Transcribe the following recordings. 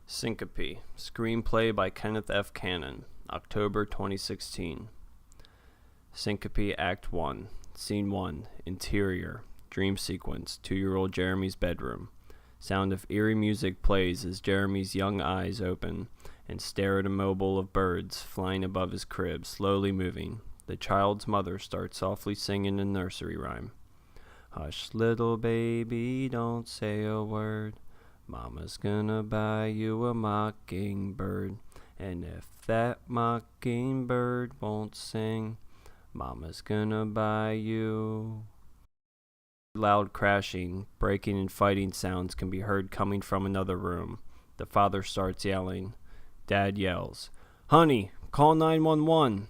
SYNCOPE, Screenplay by Kenneth F. Cannon, October 2016. Syncope Act 1, Scene 1, Interior, Dream Sequence, 2-year-old Jeremy's bedroom. Sound of eerie music plays as Jeremy's young eyes open and stare at a mobile of birds flying above his crib, slowly moving. The child's mother starts softly singing a nursery rhyme. Hush, little baby, don't say a word. Mama's gonna buy you a mockingbird. And if that mockingbird won't sing, Mama's gonna buy you. Loud crashing, breaking, and fighting sounds can be heard coming from another room. The father starts yelling. Dad yells, "Honey, call 911.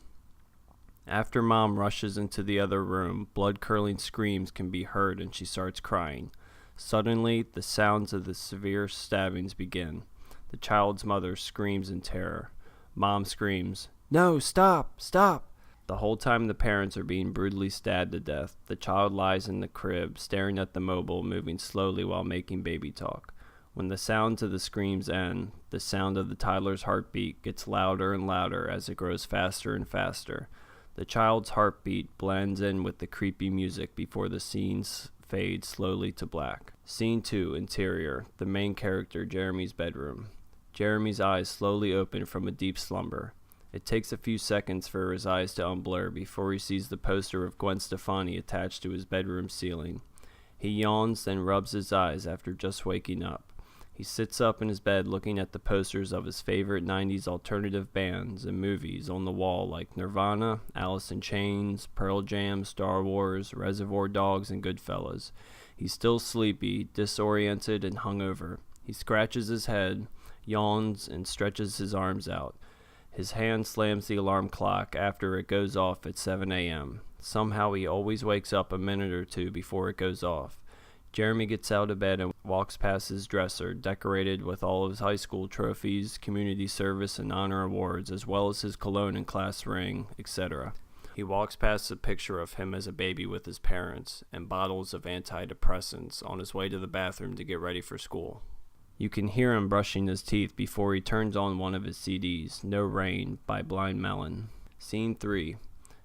After Mom rushes into the other room, blood-curdling screams can be heard and she starts crying. Suddenly, the sounds of the severe stabbings begin. The child's mother screams in terror. Mom screams, "No, stop, stop!" The whole time the parents are being brutally stabbed to death, the child lies in the crib, staring at the mobile, moving slowly while making baby talk. When the sounds of the screams end, the sound of the toddler's heartbeat gets louder and louder as it grows faster and faster. The child's heartbeat blends in with the creepy music before the scenes fade slowly to black. Scene 2, Interior, the main character, Jeremy's bedroom. Jeremy's eyes slowly open from a deep slumber. It takes a few seconds for his eyes to unblur before he sees the poster of Gwen Stefani attached to his bedroom ceiling. He yawns, then rubs his eyes after just waking up. He sits up in his bed looking at the posters of his favorite 90s alternative bands and movies on the wall like Nirvana, Alice in Chains, Pearl Jam, Star Wars, Reservoir Dogs, and Goodfellas. He's still sleepy, disoriented, and hungover. He scratches his head, yawns, and stretches his arms out. His hand slams the alarm clock after it goes off at 7 a.m. Somehow he always wakes up a minute or two before it goes off. Jeremy gets out of bed and walks past his dresser, decorated with all of his high school trophies, community service, and honor awards, as well as his cologne and class ring, etc. He walks past a picture of him as a baby with his parents and bottles of antidepressants on his way to the bathroom to get ready for school. You can hear him brushing his teeth before he turns on one of his CDs, No Rain by Blind Melon. Scene 3.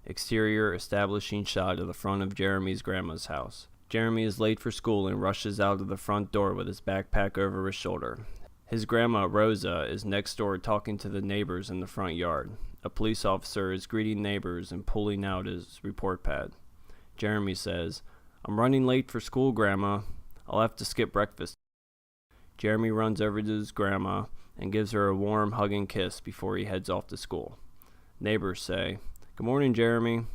Exterior, establishing shot of the front of Jeremy's grandma's house. Jeremy is late for school and rushes out of the front door with his backpack over his shoulder. His grandma, Rosa, is next door talking to the neighbors in the front yard. A police officer is greeting neighbors and pulling out his report pad. Jeremy says, "I'm running late for school, Grandma. I'll have to skip breakfast." Jeremy runs over to his grandma and gives her a warm hug and kiss before he heads off to school. Neighbors say, "Good morning, Jeremy."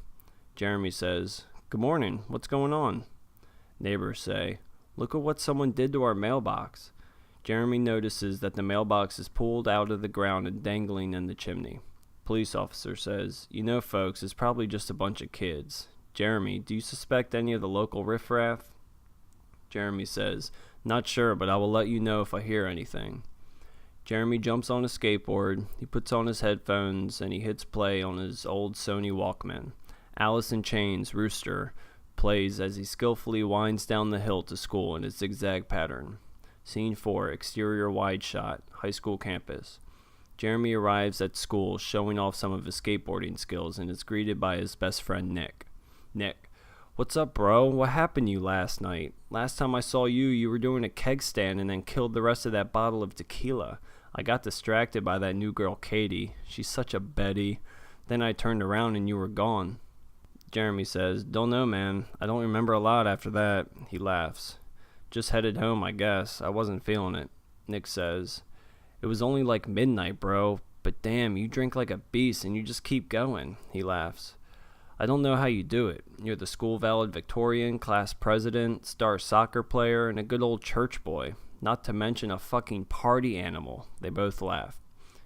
Jeremy says, "Good morning. What's going on?" Neighbors say, "Look at what someone did to our mailbox." Jeremy notices that the mailbox is pulled out of the ground and dangling in the chimney. Police officer says, "You know, folks, it's probably just a bunch of kids." Jeremy, "Do you suspect any of the local riffraff?" Jeremy says, "Not sure, but I will let you know if I hear anything." Jeremy jumps on a skateboard, he puts on his headphones, and he hits play on his old Sony Walkman. Alice in Chains, Rooster, plays as he skillfully winds down the hill to school in a zigzag pattern. Scene 4, Exterior wide shot, high school campus. Jeremy arrives at school showing off some of his skateboarding skills and is greeted by his best friend Nick. Nick, "What's up, bro? What happened to you last night? Last time I saw you, you were doing a keg stand and then killed the rest of that bottle of tequila. I got distracted by that new girl, Katie. She's such a Betty. Then I turned around and you were gone." Jeremy says, "Don't know, man. I don't remember a lot after that." He laughs. "Just headed home, I guess. I wasn't feeling it." Nick says, "It was only like midnight, bro. But damn, you drink like a beast and you just keep going." He laughs. "I don't know how you do it. You're the school valedictorian, class president, star soccer player, and a good old church boy. Not to mention a fucking party animal." They both laugh.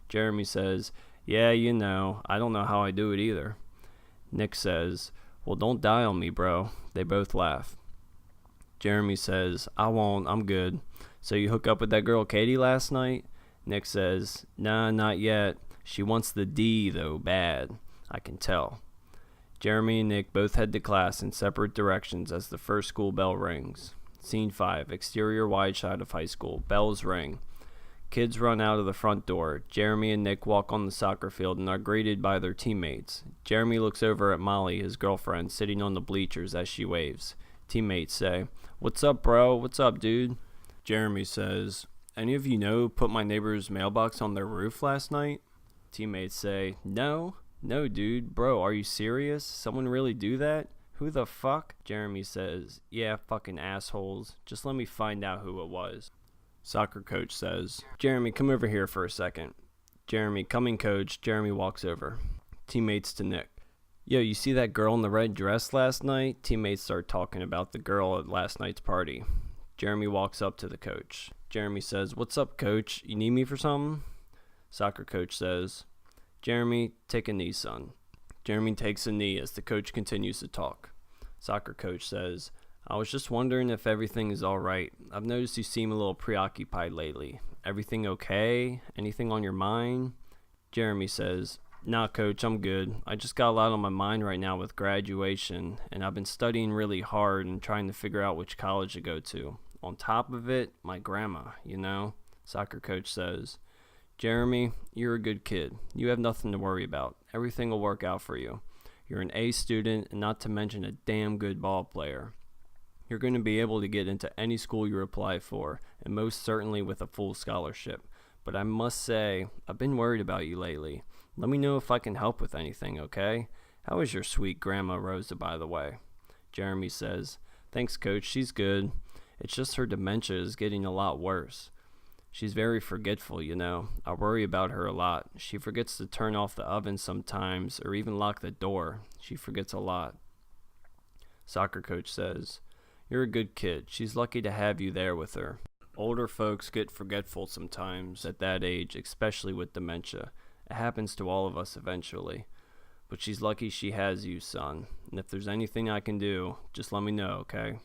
Jeremy says, "Yeah, you know, I don't know how I do it either." Nick says, "Well, don't die on me, bro." They both laugh. Jeremy says, "I won't, I'm good. So you hook up with that girl Katie last night?" Nick says, "Nah, not yet. She wants the D, though, bad. I can tell." Jeremy and Nick both head to class in separate directions as the first school bell rings. Scene 5, Exterior wide shot of high school. Bells ring. Kids run out of the front door. Jeremy and Nick walk on the soccer field and are greeted by their teammates. Jeremy looks over at Molly, his girlfriend, sitting on the bleachers as she waves. Teammates say, "What's up, bro? What's up, dude?" Jeremy says, "Any of you know who put my neighbor's mailbox on their roof last night?" Teammates say, No, dude. Bro, are you serious? Someone really do that? Who the fuck?" Jeremy says, "Yeah, fucking assholes. Just let me find out who it was." Soccer coach says, "Jeremy, come over here for a second." Jeremy, "Coming, coach." Jeremy walks over. Teammates to Nick, "Yo, you see that girl in the red dress last night?" Teammates start talking about the girl at last night's party. Jeremy walks up to the coach. Jeremy says, "What's up, coach? You need me for something?" Soccer coach says, "Jeremy, take a knee, son." Jeremy takes a knee as the coach continues to talk. Soccer coach says, "I was just wondering if everything is all right. I've noticed you seem a little preoccupied lately. Everything okay? Anything on your mind?" Jeremy says, "Nah, coach, I'm good. I just got a lot on my mind right now with graduation, and I've been studying really hard and trying to figure out which college to go to. On top of it, my grandma, you know?" Soccer coach says, "Jeremy, you're a good kid. You have nothing to worry about. Everything will work out for you. You're an A student, and not to mention a damn good ball player. You're going to be able to get into any school you apply for, and most certainly with a full scholarship. But I must say, I've been worried about you lately. Let me know if I can help with anything, okay? How is your sweet grandma Rosa, by the way?" Jeremy says, "Thanks, coach. She's good. It's just her dementia is getting a lot worse. She's very forgetful, you know. I worry about her a lot. She forgets to turn off the oven sometimes, or even lock the door. She forgets a lot." Soccer coach says, "You're a good kid. She's lucky to have you there with her. Older folks get forgetful sometimes at that age, especially with dementia. It happens to all of us eventually. But she's lucky she has you, son. And if there's anything I can do, just let me know, okay?"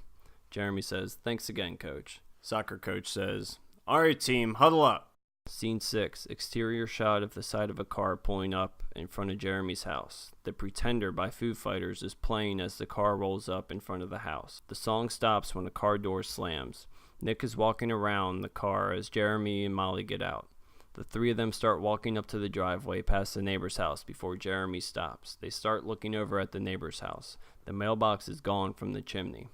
Jeremy says, "Thanks again, coach." Soccer coach says, "All right, team, huddle up." Scene 6, exterior shot of the side of a car pulling up in front of Jeremy's house. The Pretender by Foo Fighters is playing as the car rolls up in front of the house. The song stops when the car door slams. Nick is walking around the car as Jeremy and Molly get out. The three of them start walking up to the driveway past the neighbor's house before Jeremy stops. They start looking over at the neighbor's house. The mailbox is gone from the chimney.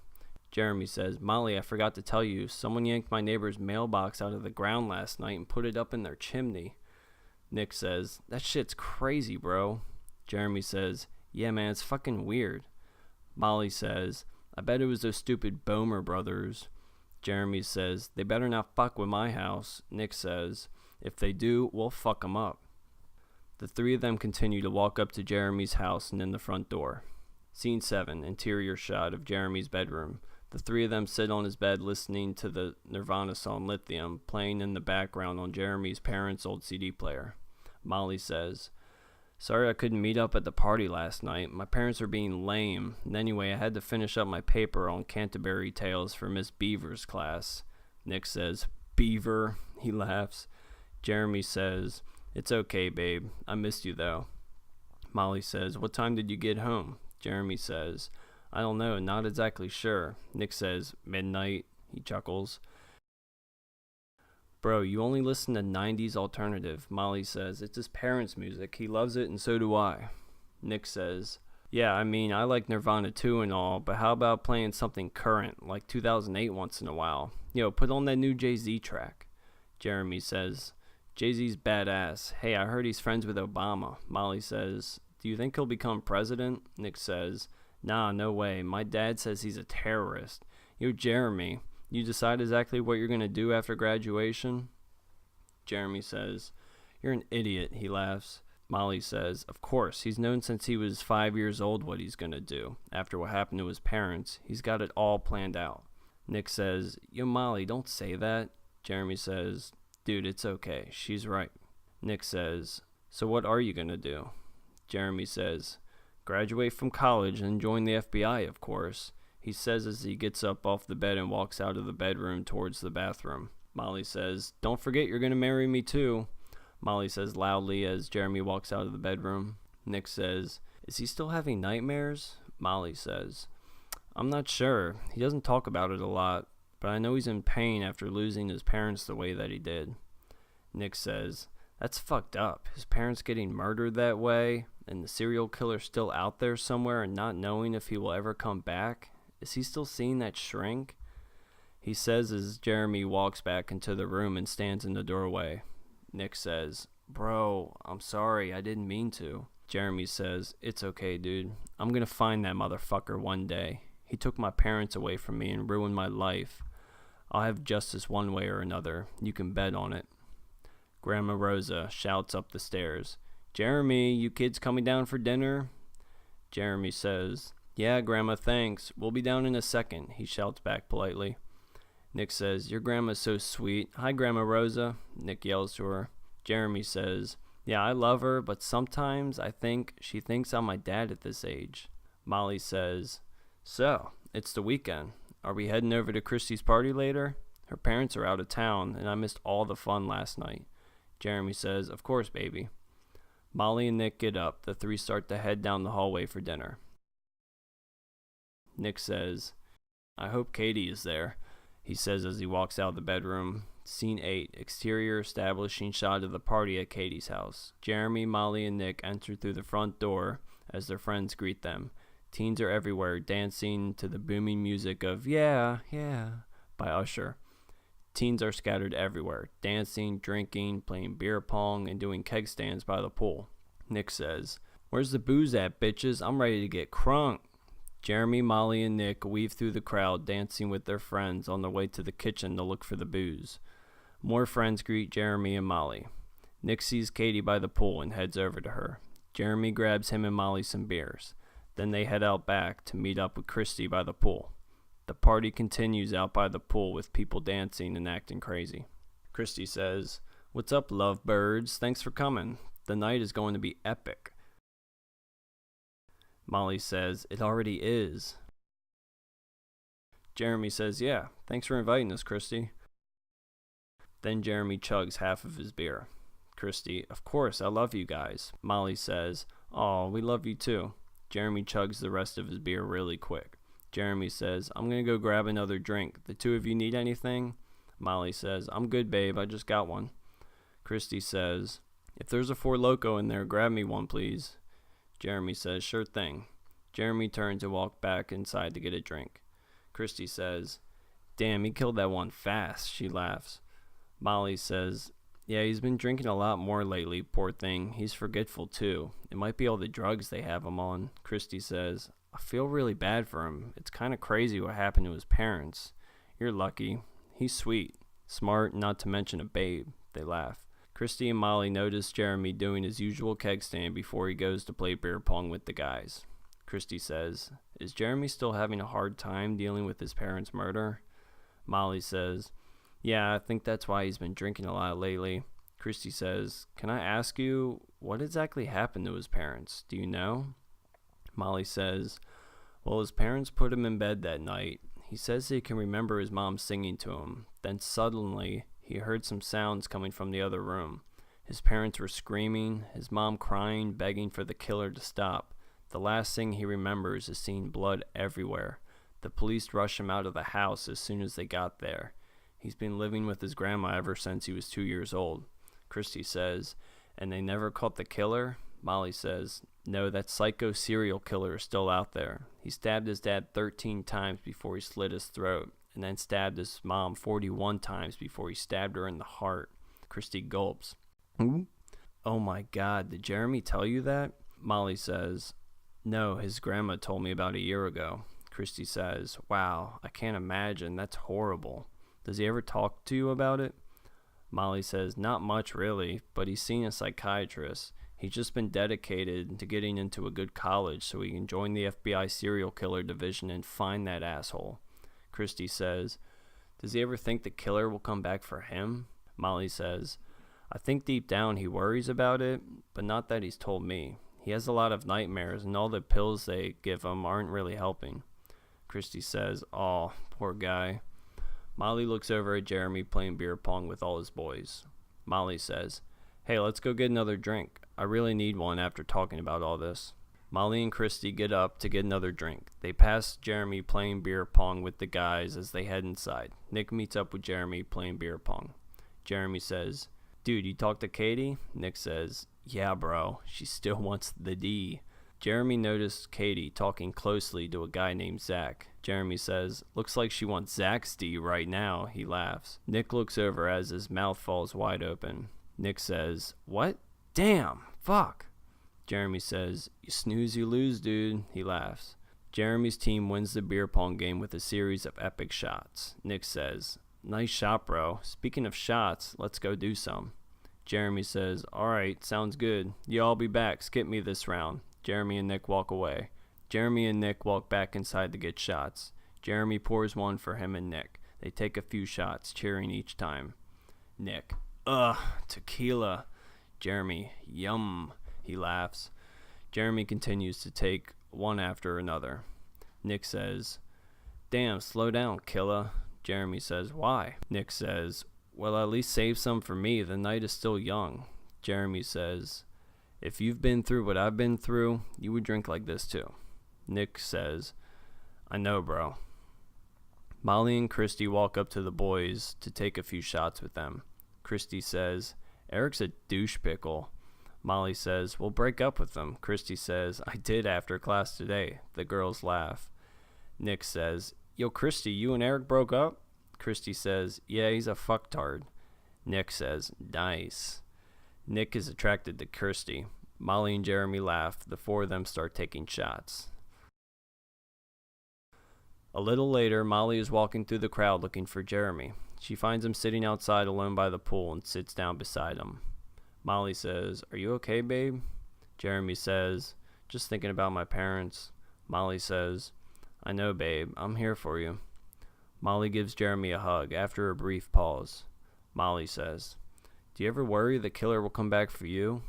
Jeremy says, "Molly, I forgot to tell you, someone yanked my neighbor's mailbox out of the ground last night and put it up in their chimney." Nick says, "That shit's crazy, bro." Jeremy says, "Yeah, man, it's fucking weird." Molly says, "I bet it was those stupid Bomer brothers." Jeremy says, "They better not fuck with my house." Nick says, "If they do, we'll fuck them up." The three of them continue to walk up to Jeremy's house and in the front door. Scene 7, interior shot of Jeremy's bedroom. The three of them sit on his bed listening to the Nirvana song Lithium playing in the background on Jeremy's parents' old CD player. Molly says, "Sorry I couldn't meet up at the party last night. My parents are being lame, and anyway I had to finish up my paper on Canterbury Tales for Miss Beaver's class." Nick says, "Beaver?" He laughs. Jeremy says, "It's okay, babe. I missed you though." Molly says, "What time did you get home?" Jeremy says, "I don't know, not exactly sure." Nick says, "Midnight." He chuckles. "Bro, you only listen to 90s alternative." Molly says, "It's his parents' music. He loves it and so do I." Nick says, "Yeah, I mean, I like Nirvana too and all, but how about playing something current, like 2008 once in a while? Yo, put on that new Jay-Z track." Jeremy says, "Jay-Z's badass. Hey, I heard he's friends with Obama." Molly says, "Do you think he'll become president?" Nick says, "Nah, no way. My dad says he's a terrorist." "Yo, Jeremy, you decide exactly what you're going to do after graduation?" Jeremy says, "You're an idiot." He laughs. Molly says, "Of course. He's known since he was 5 years old what he's going to do. After what happened to his parents, he's got it all planned out." Nick says, "Yo, Molly, don't say that." Jeremy says, "Dude, it's okay. She's right." Nick says, "So what are you going to do?" Jeremy says, "Graduate from college and join the FBI, of course," he says as he gets up off the bed and walks out of the bedroom towards the bathroom. Molly says, "Don't forget you're going to marry me too," Molly says loudly as Jeremy walks out of the bedroom. Nick says, "Is he still having nightmares?" Molly says, "I'm not sure. He doesn't talk about it a lot, but I know he's in pain after losing his parents the way that he did." Nick says, "That's fucked up. His parents getting murdered that way, and the serial killer still out there somewhere and not knowing if he will ever come back. Is he still seeing that shrink?" He says as Jeremy walks back into the room and stands in the doorway. Nick says, "Bro, I'm sorry, I didn't mean to." Jeremy says, "It's okay, dude. I'm gonna find that motherfucker one day. He took my parents away from me and ruined my life. I'll have justice one way or another. You can bet on it." Grandma Rosa shouts up the stairs, "Jeremy, you kids coming down for dinner?" Jeremy says, "Yeah, Grandma, thanks. We'll be down in a second," he shouts back politely. Nick says, "Your grandma's so sweet. Hi, Grandma Rosa," Nick yells to her. Jeremy says, "Yeah, I love her, but sometimes I think she thinks I'm my dad at this age." Molly says, "So, it's the weekend. Are we heading over to Christy's party later? Her parents are out of town, and I missed all the fun last night." Jeremy says, "Of course, baby." Molly and Nick get up. The three start to head down the hallway for dinner. Nick says, "I hope Katie is there," he says as he walks out of the bedroom. Scene 8, exterior establishing shot of the party at Katie's house. Jeremy, Molly, and Nick enter through the front door as their friends greet them. Teens are everywhere, dancing to the booming music of "Yeah, Yeah" by Usher. Teens are scattered everywhere, dancing, drinking, playing beer pong, and doing keg stands by the pool. Nick says, "Where's the booze at, bitches? I'm ready to get crunk." Jeremy, Molly, and Nick weave through the crowd, dancing with their friends on their way to the kitchen to look for the booze. More friends greet Jeremy and Molly. Nick sees Katie by the pool and heads over to her. Jeremy grabs him and Molly some beers. Then they head out back to meet up with Christy by the pool. The party continues out by the pool with people dancing and acting crazy. Christy says, "What's up, lovebirds? Thanks for coming. The night is going to be epic." Molly says, "It already is." Jeremy says, "Yeah, thanks for inviting us, Christy." Then Jeremy chugs half of his beer. Christy, "Of course, I love you guys." Molly says, "Aw, we love you too." Jeremy chugs the rest of his beer really quick. Jeremy says, "I'm going to go grab another drink. The two of you need anything?" Molly says, "I'm good, babe. I just got one." Christy says, "If there's a Four Loko in there, grab me one, please." Jeremy says, "Sure thing." Jeremy turns and walks back inside to get a drink. Christy says, "Damn, he killed that one fast." She laughs. Molly says, "Yeah, he's been drinking a lot more lately, poor thing. He's forgetful too. It might be all the drugs they have him on." Christy says, "I feel really bad for him. It's kind of crazy what happened to his parents. You're lucky. He's sweet, smart, not to mention a babe." They laugh. Christy and Molly notice Jeremy doing his usual keg stand before he goes to play beer pong with the guys. Christy says, "Is Jeremy still having a hard time dealing with his parents' murder?" Molly says, "Yeah, I think that's why he's been drinking a lot lately." Christy says, "Can I ask you, what exactly happened to his parents? Do you know?" Molly says, "Well, his parents put him in bed that night. He says he can remember his mom singing to him. Then suddenly, he heard some sounds coming from the other room. His parents were screaming, his mom crying, begging for the killer to stop. The last thing he remembers is seeing blood everywhere. The police rushed him out of the house as soon as they got there. He's been living with his grandma ever since he was 2 years old." Christy says, "And they never caught the killer?" Molly says, "No, that psycho serial killer is still out there. He stabbed his dad 13 times before he slit his throat, and then stabbed his mom 41 times before he stabbed her in the heart." Christy gulps. "Who? Oh my God, did Jeremy tell you that?" Molly says, "No, his grandma told me about a year ago." Christy says, "Wow, I can't imagine. That's horrible. Does he ever talk to you about it?" Molly says, "Not much really, but he's seen a psychiatrist. He's just been dedicated to getting into a good college so he can join the FBI serial killer division and find that asshole." Christy says, "Does he ever think the killer will come back for him?" Molly says, "I think deep down he worries about it, but not that he's told me. He has a lot of nightmares and all the pills they give him aren't really helping." Christy says, "Aw, poor guy." Molly looks over at Jeremy playing beer pong with all his boys. Molly says, "Hey, let's go get another drink. I really need one after talking about all this." Molly and Christy get up to get another drink. They pass Jeremy playing beer pong with the guys as they head inside. Nick meets up with Jeremy playing beer pong. Jeremy says, Dude, you talked to Katie? Nick says, yeah, bro. She still wants the D. Jeremy noticed Katie talking closely to a guy named Zach. Jeremy says, looks like she wants Zach's D right now. He laughs. Nick looks over as his mouth falls wide open. Nick says, what? Damn, fuck. Jeremy says, you snooze, you lose, dude. He laughs. Jeremy's team wins the beer pong game with a series of epic shots. Nick says, nice shot, bro. Speaking of shots, let's go do some. Jeremy says, alright, sounds good. You all be back. Skip me this round. Jeremy and Nick walk away. Jeremy and Nick walk back inside to get shots. Jeremy pours one for him and Nick. They take a few shots, cheering each time. Nick, ugh, tequila. Jeremy, yum. He laughs. Jeremy continues to take one after another. Nick says, damn, slow down, killer. Jeremy says, why? Nick says, well, at least save some for me. The night is still young. Jeremy says, if you've been through what I've been through, you would drink like this too. Nick says, I know, bro. Molly and Christy walk up to the boys to take a few shots with them. Christy says, Eric's a douche pickle. Molly says, well, break up with him. Christy says, I did after class today. The girls laugh. Nick says, yo, Christy, you and Eric broke up? Christy says, yeah, he's a fucktard. Nick says, nice. Nick is attracted to Kirsty. Molly and Jeremy laugh. The four of them start taking shots. A little later, Molly is walking through the crowd looking for Jeremy. She finds him sitting outside alone by the pool and sits down beside him. Molly says, are you okay, babe? Jeremy says, just thinking about my parents. Molly says, I know, babe. I'm here for you. Molly gives Jeremy a hug after a brief pause. Molly says, do you ever worry the killer will come back for you?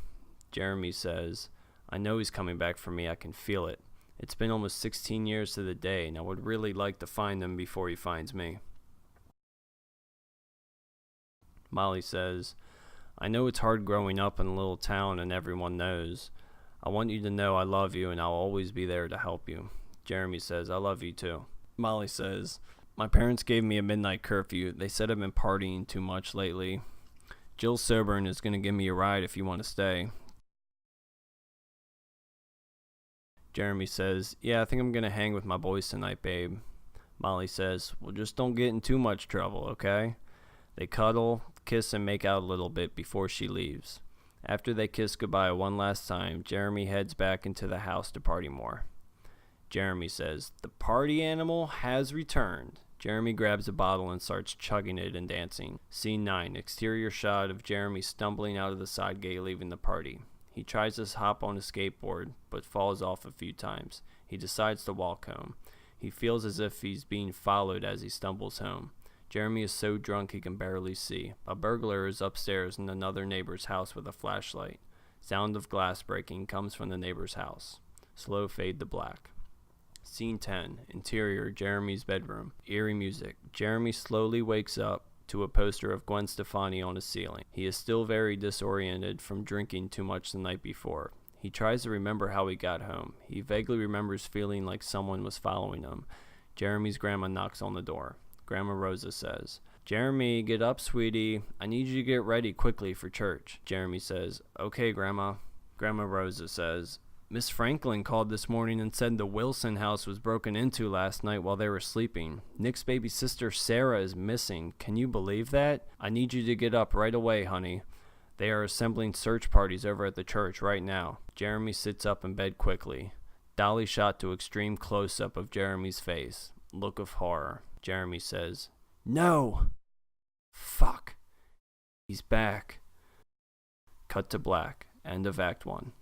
Jeremy says, I know he's coming back for me. I can feel it. It's been almost 16 years to the day, and I would really like to find him before he finds me. Molly says, I know it's hard growing up in a little town and everyone knows. I want you to know I love you and I'll always be there to help you. Jeremy says, I love you too. Molly says, my parents gave me a midnight curfew. They said I've been partying too much lately. Jill's sober and is going to give me a ride if you want to stay. Jeremy says, yeah, I think I'm going to hang with my boys tonight, babe. Molly says, well, just don't get in too much trouble, okay? They cuddle, kiss, and make out a little bit before she leaves. After they kiss goodbye one last time, Jeremy heads back into the house to party more. Jeremy says, the party animal has returned. Jeremy grabs a bottle and starts chugging it and dancing. Scene 9, exterior shot of Jeremy stumbling out of the side gate leaving the party. He tries to hop on a skateboard, but falls off a few times. He decides to walk home. He feels as if he's being followed as he stumbles home. Jeremy is so drunk he can barely see. A burglar is upstairs in another neighbor's house with a flashlight. Sound of glass breaking comes from the neighbor's house. Slow fade to black. Scene 10, interior, Jeremy's bedroom. Eerie music. Jeremy slowly wakes up to a poster of Gwen Stefani on his ceiling. He is still very disoriented from drinking too much the night before. He tries to remember how he got home. He vaguely remembers feeling like someone was following him. Jeremy's grandma knocks on the door. Grandma Rosa says, Jeremy, get up, sweetie. I need you to get ready quickly for church. Jeremy says, okay, Grandma. Grandma Rosa says, Miss Franklin called this morning and said the Wilson house was broken into last night while they were sleeping. Nick's baby sister Sarah is missing. Can you believe that? I need you to get up right away, honey. They are assembling search parties over at the church right now. Jeremy sits up in bed quickly. Dolly shot to extreme close-up of Jeremy's face. Look of horror. Jeremy says, no! Fuck. He's back. Cut to black. End of Act 1.